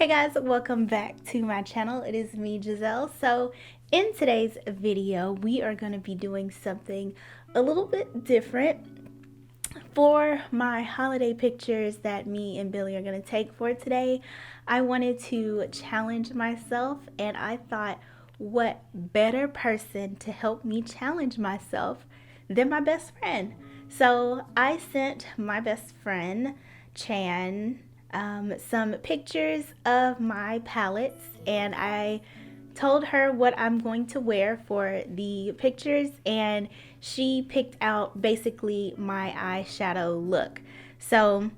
Hey guys, welcome back to my channel. It is me, Giselle. So in today's video, we are going to be doing something a little bit different for my holiday pictures that me and Billy are going to take for today. I wanted to challenge myself, and I thought, what better person to help me challenge myself than my best friend? So I sent my best friend, Chan, some pictures of my palettes, and I told her what I'm going to wear for the pictures, and she picked out basically my eyeshadow look. So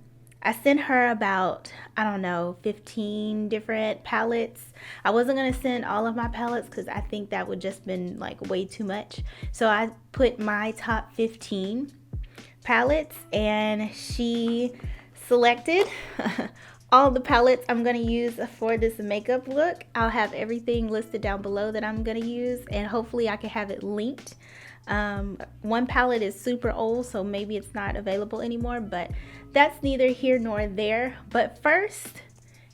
I sent her about, I don't know, 15 different palettes. I wasn't going to send all of my palettes because I think that would just been like way too much. So I put my top 15 palettes, and she selected all the palettes I'm going to use for this makeup look. I'll have everything listed down below that I'm going to use, and hopefully I can have it linked. One palette is super old, so maybe it's not available anymore, but that's neither here nor there. But first,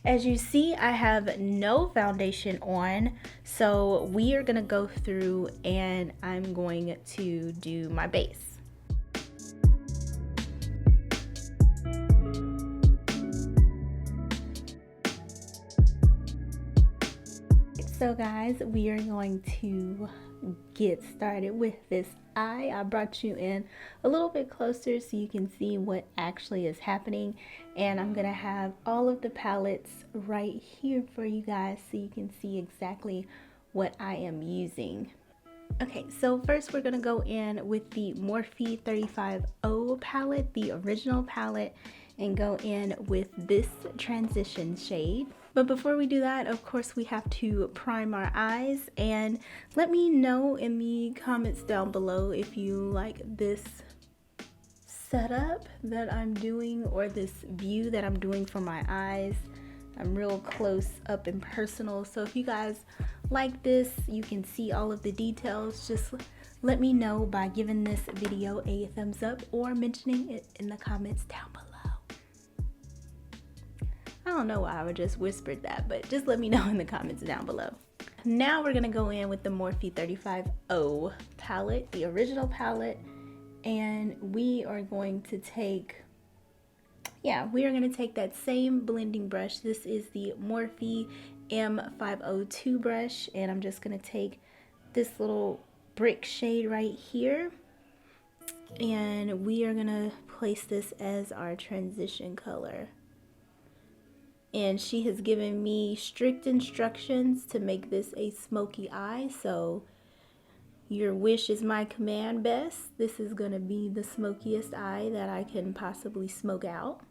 as you see, I have no foundation on, so we are going to go through and I'm going to do my base. So guys, we are going to get started with this eye. I brought you in a little bit closer so you can see what actually is happening, and I'm gonna have all of the palettes right here for you guys so you can see exactly what I am using. Okay, so first we're gonna go in with the Morphe 35O palette, the original palette, and go in with this transition shade. But before we do that, of course, we have to prime our eyes, and let me know in the comments down below if you like this setup that I'm doing or this view that I'm doing for my eyes. I'm real close up and personal, so if you guys like this, you can see all of the details. Just let me know by giving this video a thumbs up or mentioning it in the comments down below. I don't know why I just whispered that, but just let me know in the comments down below. Now we're gonna go in with the Morphe 35O palette, the original palette, and we are going to take, that same blending brush. This is the Morphe M502 brush, and I'm just gonna take this little brick shade right here, and we are gonna place this as our transition color. And she has given me strict instructions to make this a smoky eye, so your wish is my command, Bess. This is going to be the smokiest eye that I can possibly smoke out.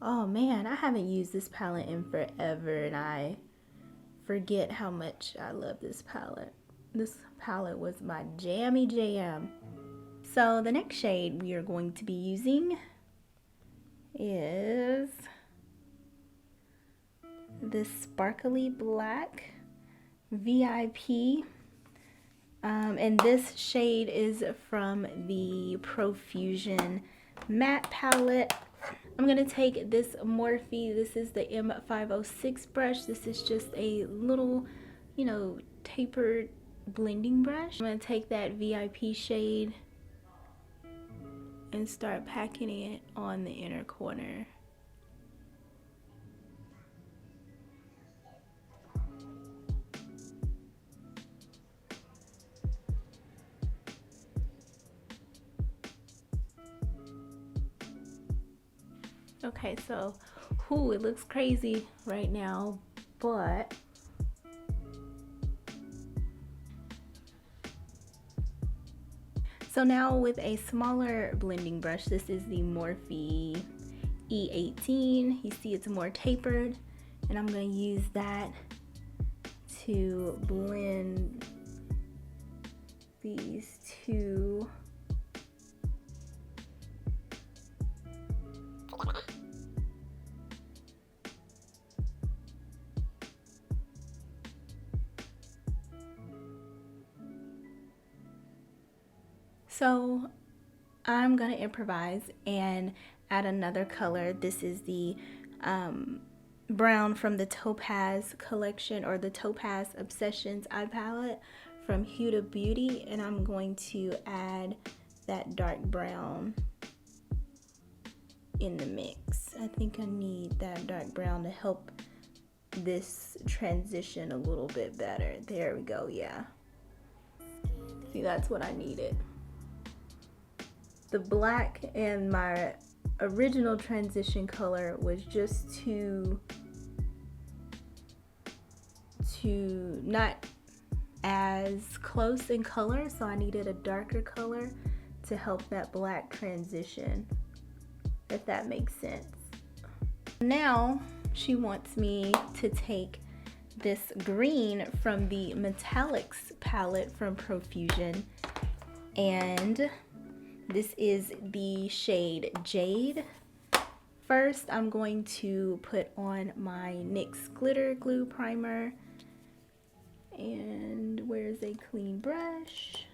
Oh man, I haven't used this palette in forever, and I forget how much I love this palette. This palette was my jammy jam. So the next shade we are going to be using is this sparkly black VIP, and this shade is from the Profusion matte palette. I'm gonna take this Morphe, this is the M506 brush. This is just a little, tapered blending brush. I'm gonna take that VIP shade and start packing it on the inner corner. Okay, so it looks crazy right now, but so now with a smaller blending brush, this is the Morphe E18. You see it's more tapered, and I'm going to use that to blend these two. So I'm gonna improvise and add another color. This is the brown from the Topaz collection, or the Topaz Obsessions eye palette from Huda Beauty, and I'm going to add that dark brown in the mix. I think I need that dark brown to help this transition a little bit better. There we go, yeah. See, that's what I needed. The black and my original transition color was just too not as close in color, so I needed a darker color to help that black transition, if that makes sense. Now she wants me to take this green from the Metallics palette from Profusion, and this is the shade Jade. First, I'm going to put on my NYX Glitter Glue Primer. And where's a clean brush?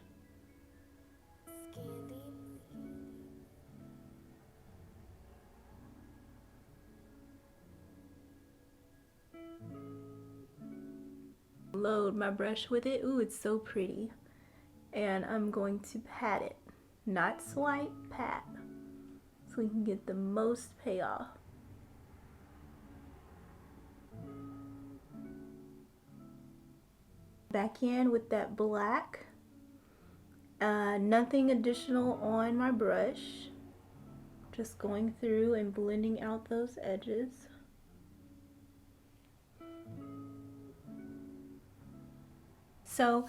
Load my brush with it. Ooh, it's so pretty. And I'm going to pat it. Not swipe, pat. So we can get the most payoff. Back in with that black. Nothing additional on my brush. Just going through and blending out those edges. So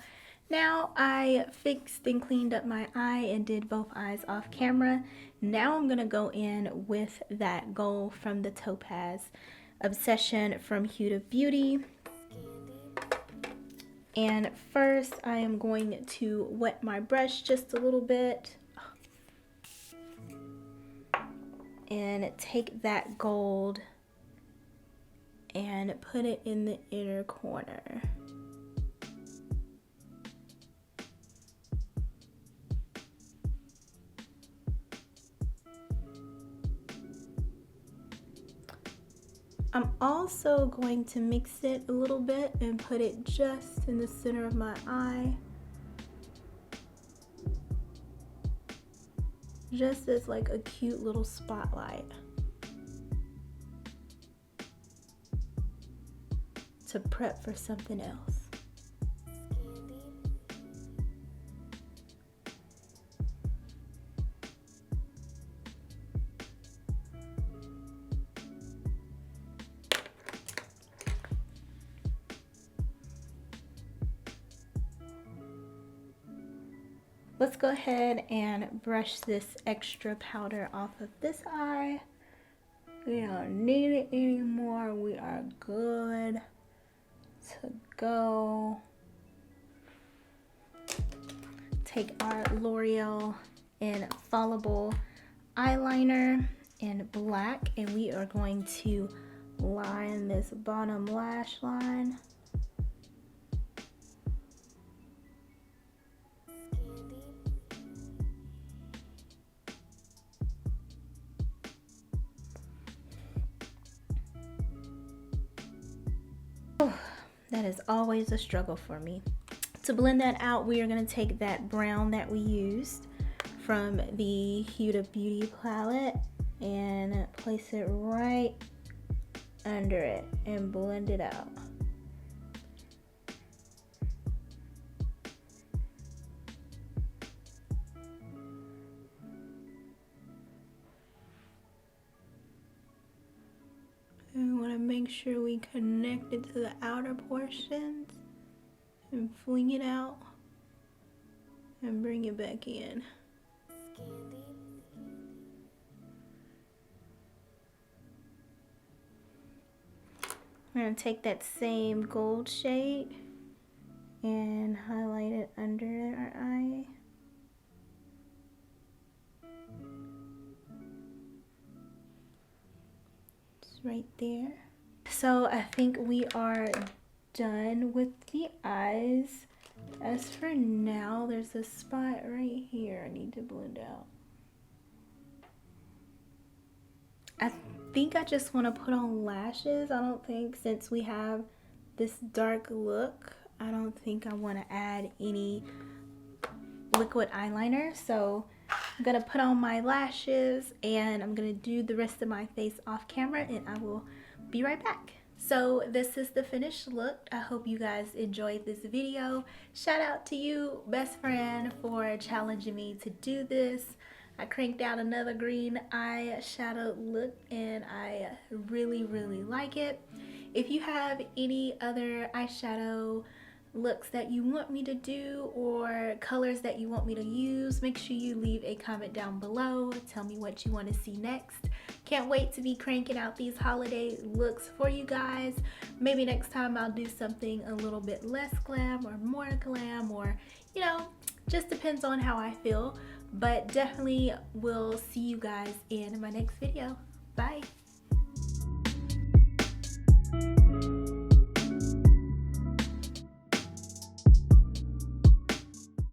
now I fixed and cleaned up my eye and did both eyes off camera. Now I'm gonna go in with that gold from the Topaz Obsession from Huda Beauty. And first I am going to wet my brush just a little bit and take that gold and put it in the inner corner. I'm also going to mix it a little bit and put it just in the center of my eye. Just as like a cute little spotlight. To prep for something else. Let's go ahead and brush this extra powder off of this eye. We don't need it anymore. We are good to go. Take our L'Oreal Infallible eyeliner in black, and we are going to line this bottom lash line. That is always a struggle for me. To blend that out, we are going to take that brown that we used from the Huda Beauty palette and place it right under it and blend it out. And we want to make sure we connect it to the outer portions and fling it out and bring it back in. We're going to take that same gold shade and highlight it under our eye. Right there. So I think we are done with the eyes. As for now, there's a spot right here I need to blend out. I think I just want to put on lashes. I don't think, since we have this dark look, I don't think I want to add any liquid eyeliner. So I'm gonna put on my lashes and I'm gonna do the rest of my face off camera, and I will be right back. So this is the finished look. I hope you guys enjoyed this video. Shout out to you, best friend, for challenging me to do this. I cranked out another green eyeshadow look and I really like it. If you have any other eyeshadow looks that you want me to do or colors that you want me to use, make sure you leave a comment down below. Tell me what you want to see next. Can't wait to be cranking out these holiday looks for you guys. Maybe next time I'll do something a little bit less glam or more glam, or you know, just depends on how I feel. But definitely will see you guys in my next video. Bye.